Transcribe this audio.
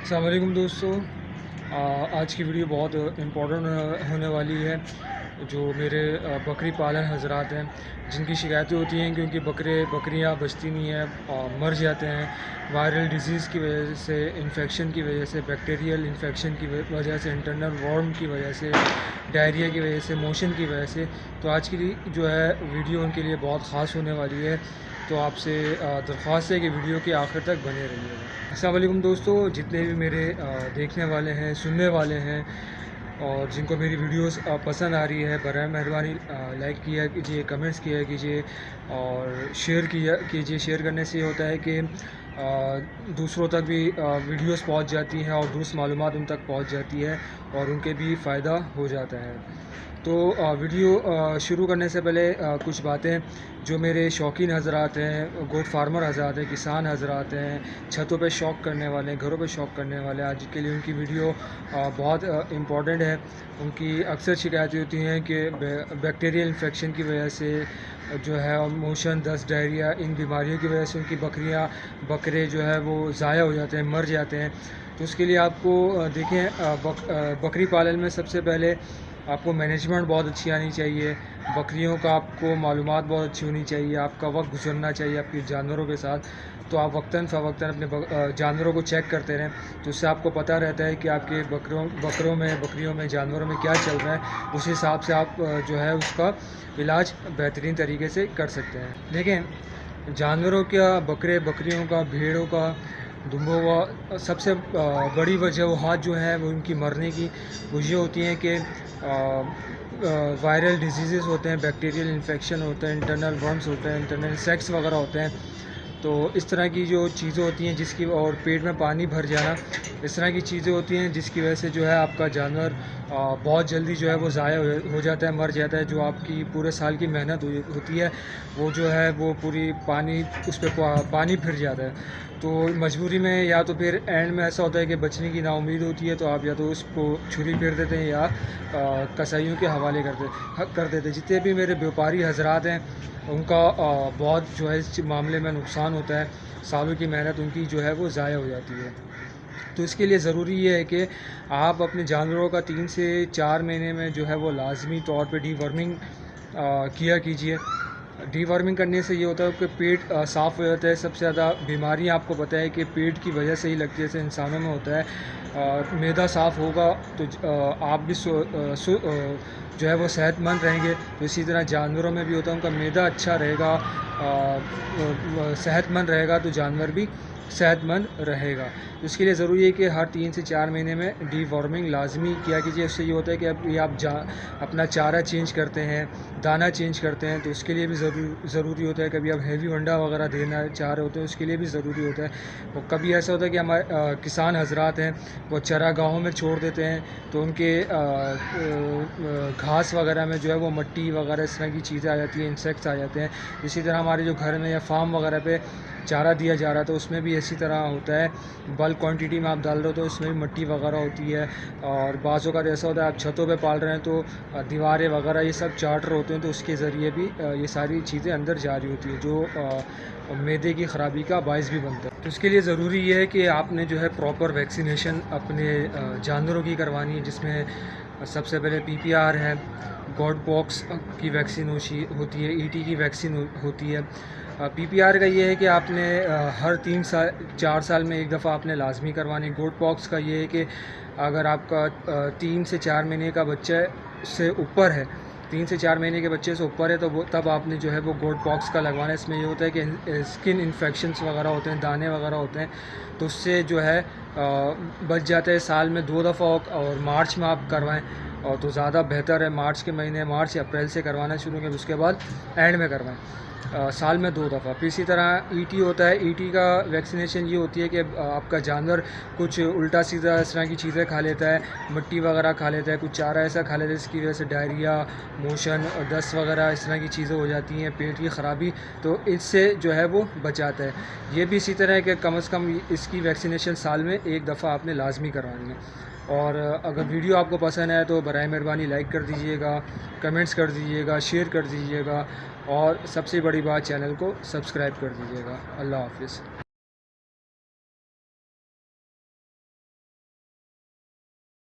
अस्सलाम वालेकुम दोस्तों। आज की वीडियो बहुत इम्पोर्टेंट होने वाली है। जो मेरे बकरी पालन हजरात हैं जिनकी शिकायतें होती हैं कि उनकी बकरियां बचती नहीं हैं, मर जाते हैं वायरल डिजीज़ की वजह से, इन्फेक्शन की वजह से, बैक्टीरियल इन्फेक्शन की वजह से, इंटरनल वर्म की वजह से, डायरिया की वजह से, मोशन की वजह से। तो आज की जो है वीडियो उनके लिए बहुत ख़ास होने वाली है। तो आपसे दरख्वास्त है कि वीडियो के आखिर तक बने रहिएगा। अस्सलाम वालेकुम दोस्तों, जितने भी मेरे देखने वाले हैं, सुनने वाले हैं और जिनको मेरी वीडियोस पसंद आ रही है, बराए मेहरबानी लाइक किया कीजिए, कमेंट्स किया कीजिए और शेयर किया कीजिए। शेयर करने से ये होता है कि दूसरों तक भी वीडियोस पहुंच जाती हैं और दुरुस्त मालूमात उन तक पहुंच जाती है और उनके भी फ़ायदा हो जाता है। तो वीडियो शुरू करने से पहले कुछ बातें जो मेरे शौकीन हजरात हैं, गोट फार्मर हजरात हैं, किसान हजरात हैं, छतों पे शौक़ करने वाले हैं, घरों पे शौक़ करने वाले हैं, आज के लिए उनकी वीडियो बहुत इम्पॉर्टेंट है। उनकी अक्सर शिकायतें होती हैं कि बैक्टीरियल इन्फेक्शन की वजह से जो है मोशन, दस्त, डायरिया, इन बीमारियों की वजह से उनकी बकरे जो है वो ज़ाया हो जाते हैं, मर जाते हैं। तो उसके लिए आपको देखें, बकरी पालन में सबसे पहले आपको मैनेजमेंट बहुत अच्छी आनी चाहिए। बकरियों का आपको मालूमात बहुत अच्छी होनी चाहिए। आपका वक्त गुजरना चाहिए आपके जानवरों के साथ। तो आप वक्तन फ़वक्तन अपने जानवरों को चेक करते रहें, तो उससे आपको पता रहता है कि आपके बकरियों में जानवरों में क्या चल रहा है। उस हिसाब से आप जो है उसका इलाज बेहतरीन तरीके से कर सकते हैं। देखें, जानवरों का, बकरियों का, भेड़ों का, दुम्बों का सबसे बड़ी वजूहात जो है वो उनकी मरने की वो ये होती हैं कि वायरल डिजीज़ होते हैं, बैक्टीरियल इन्फेक्शन होते हैं, इंटरनल वर्म्स होते हैं, इंटरनल इंसेक्ट्स वगैरह होते हैं। तो इस तरह की जो चीज़ें होती हैं जिसकी, और पेट में पानी भर जाना, इस तरह की चीज़ें होती हैं जिसकी वजह से जो है आपका जानवर बहुत जल्दी जो है वो ज़ाया हो जाता है, मर जाता है। जो आपकी पूरे साल की मेहनत होती है वो जो है वो पूरी उस पर पानी फिर जाता है। तो मजबूरी में या तो फिर एंड में ऐसा होता है कि बचने की नाउम्मीद होती है, तो आप या तो उसको छुरी फेर देते हैं या कसाईयों के हवाले कर देते हैं। जितने भी मेरे व्यापारी हजरात हैं उनका बहुत जो है इस मामले में नुकसान होता है। सालों की मेहनत उनकी जो है वो ज़ाया हो जाती है। तो इसके लिए ज़रूरी ये है कि आप अपने जानवरों का 3 से 4 महीने में जो है वो लाजमी तौर पे डीवर्मिंग किया कीजिए। डीवर्मिंग करने से ये होता है कि पेट साफ़ हो जाता है। सबसे ज़्यादा बीमारियाँ आपको पता है कि पेट की वजह से ही लगती है, जैसे इंसानों में होता है। मैदा साफ़ होगा तो आप भी जो है वो सेहतमंद रहेंगे। तो इसी तरह जानवरों में भी होता है, उनका मैदा अच्छा रहेगा, सेहतमंद रहेगा तो जानवर भी सेहतमंद रहेगा। तो इसके लिए ज़रूरी है कि हर 3 से 4 महीने में डीवॉर्मिंग लाजमी किया कीजिए। उससे ये होता है कि आप अपना चारा चेंज करते हैं, दाना चेंज करते हैं, तो उसके लिए भी ज़रूरी होता है। कभी आप हैवी अंडा वगैरह देना चाह रहे होते हैं, उसके लिए भी ज़रूरी होता है। और कभी ऐसा होता है कि हमारे किसान हजरात हैं वो चरागाहों में छोड़ देते हैं, तो उनके घास वगैरह में जो है वो मट्टी वगैरह इस तरह की चीज़ें आ जाती हैं, इंसेक्ट्स आ जाते हैं। इसी तरह हमारे जो घर में या फार्म वगैरह पे चारा दिया जा रहा था उसमें भी इसी तरह होता है। बल्क क्वांटिटी में आप डाल रहे हो तो उसमें भी मट्टी वगैरह होती है। और बाज़ों का ऐसा होता है आप छतों पे पाल रहे हैं तो दीवारें वगैरह ये सब चार्टर होते हैं, तो उसके ज़रिए भी ये सारी चीज़ें अंदर जा रही होती है जो मैदे की ख़राबी का बायस भी बनता है। तो इसके लिए ज़रूरी ये है कि आपने जो है प्रॉपर वैक्सीनेशन अपने जानवरों की करवानी है, जिसमें सबसे पहले PPR है, गॉट पॉक्स की वैक्सीन होती है, ET की वैक्सीन होती है। PPR का ये है कि आपने हर 4 साल में एक दफ़ा आपने लाजमी करवानी। गॉट पॉक्स का ये है कि अगर आपका 3 से 4 महीने का बच्चा से ऊपर है, 3 से 4 महीने के बच्चे से ऊपर है, तो वो तब आपने जो है वो गॉट पॉक्स का लगवाना है। इसमें ये होता है कि स्किन इन्फेक्शंस वगैरह होते हैं, दाने वगैरह होते हैं, तो उससे जो है बच जाते हैं। साल में 2 दफ़ा और मार्च में आप करवाएं और तो ज़्यादा बेहतर है। मार्च के महीने, मार्च या अप्रैल से करवाना शुरू करें, उसके बाद एंड में करवाएं। साल में 2 दफ़ा। फिर इसी तरह ET होता है। ET का वैक्सीनेशन ये होती है कि आपका जानवर कुछ उल्टा सीधा इस तरह की चीज़ें खा लेता है, मिट्टी वगैरह खा लेता है, कुछ चारा ऐसा खा लेता है जिसकी वजह से डायरिया, मोशन और दस्त वगैरह इस तरह की चीज़ें हो जाती हैं, पेट की ख़राबी, तो इससे जो है वो बचाता है। ये भी इसी तरह है कि कम से कम इसकी वैक्सीनेशन साल में एक दफ़ा आपने लाजमी करवानी है। और अगर वीडियो आपको पसंद आए तो बराए मेहरबानी लाइक कर दीजिएगा, कमेंट्स कर दीजिएगा, शेयर कर दीजिएगा और सबसे बड़ी बात चैनल को सब्सक्राइब कर दीजिएगा। अल्लाह हाफ़िज़।